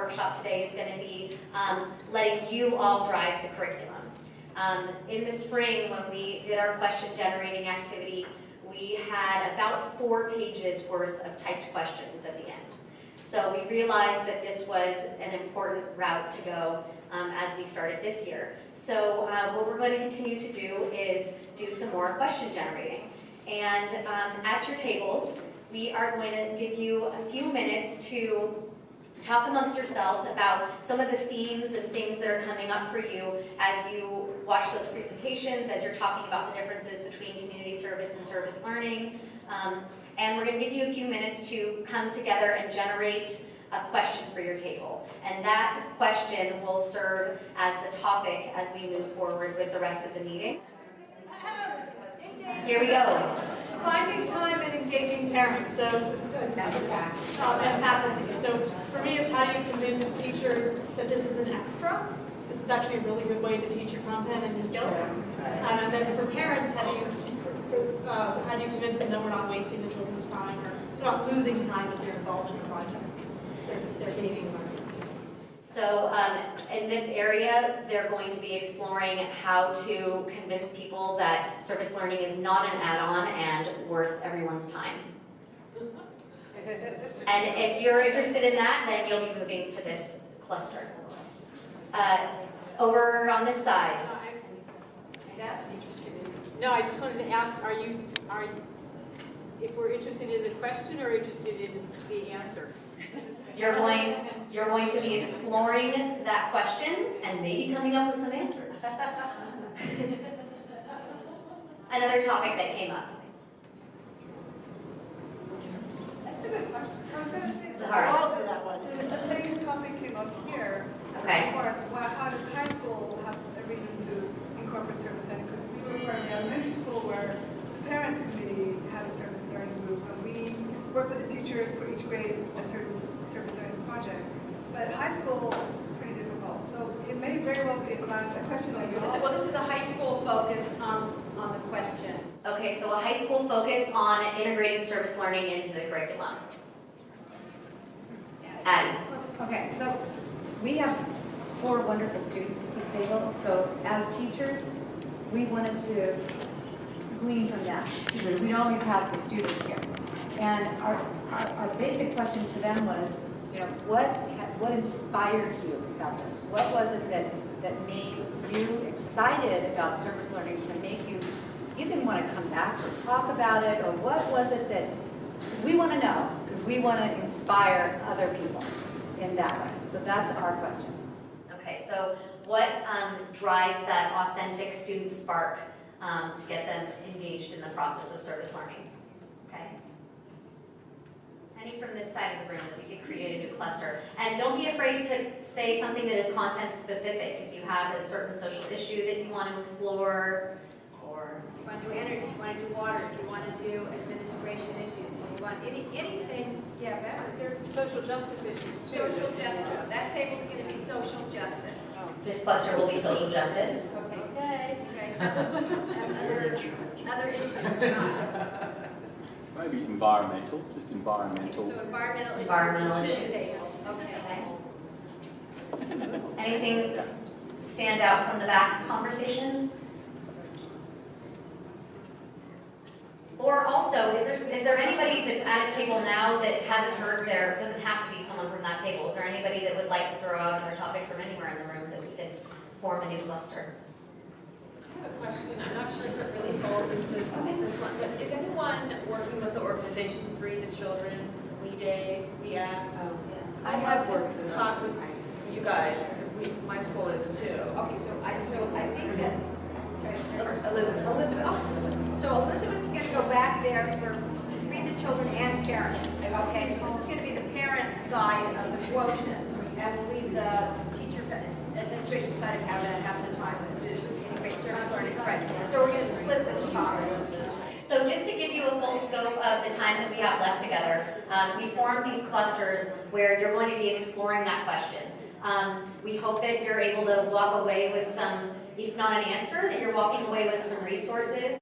workshop today is going to be letting you all drive the curriculum. In the spring, when we did our question generating activity, we had about 4 pages worth of typed questions at the end. So we realized that this was an important route to go as we started this year. So what we're going to continue to do is do some more question generating. And at your tables, we are going to give you a few minutes to talk amongst yourselves about some of the themes and things that are coming up for you as you watch those presentations, as you're talking about the differences between community service and service learning. And we're going to give you a few minutes to come together and generate a question for your table. And that question will serve as the topic as we move forward with the rest of the meeting. Here we go. Finding time and engaging parents, so and faculty. So for me, it's how do you convince teachers that this is an extra? This is actually a really good way to teach your content and your skills. And then for parents, how do you convince them that we're not wasting the children's time or not losing time if they're involved in a project? They're gaining learning. So in this area, they're going to be exploring how to convince people that service learning is not an add-on and worth everyone's time. And if you're interested in that, then you'll be moving to this cluster. Over on this side. No, I just wanted to ask, are you, if we're interested in the question or interested in the answer? You're going to be exploring that question and maybe coming up with some answers. Another topic that came up. That's a good question. I was going to say I'll do that one. The same topic came up here. Okay. As far as how does high school have a reason to incorporate service learning? Because we were part of the elementary school where the parent committee had a service learning group, and we work with the teachers for each grade a certain service learning project. But high school is pretty difficult, so it may very well be a question like this. Well, this is a high school focus on the question. Okay, so a high school focus on integrating service learning into the curriculum. Addie. Okay, so we have 4 wonderful students at this table, so as teachers, we wanted to glean from that. Because we don't always have the students here. And our basic question to them was, you know, what inspired you about this? What was it that made you excited about service learning to make you even want to come back to talk about it? Or what was it that we want to know? Because we want to inspire other people in that way. So that's our question. Okay, so what drives that authentic student spark to get them engaged in the process of service learning? Okay. Any from this side of the room that we could create a new cluster? And don't be afraid to say something that is content specific. If you have a certain social issue that you want to explore, or You want to do energy, you want to do water, if you want to do administration issues, if you want anything, yeah, better. They're social justice issues too. Social justice. That table's going to be social justice. this cluster will be social justice. Okay. You guys have other issues, not. Maybe environmental, just environmental. So environmental issues. Environmental is issues. this table. Okay. Anything Yeah. stand out from the back conversation? Or also, is there anybody that's at a table now that hasn't heard there, doesn't have to be someone from that table, is there anybody that would like to throw out another topic from anywhere in the room that we could form a new cluster? I have a question. I'm not sure if it really falls into this one, but is anyone working with the organization Free the Children, We Day, We Act? I have to talk with you guys, because my school is too. Okay, so I think that, sorry, Elizabeth. So Elizabeth's going to go back there for Free the Children and parents. Okay, so this is going to be the parent side of the quotient, and we'll leave the teacher administration side of how that happens to integrate service learning. Right. So we're going to split this topic. So just to give you a full scope of the time that we have left together, we formed these clusters where you're going to be exploring that question. We hope that you're able to walk away with some, if not an answer, that you're walking away with some resources.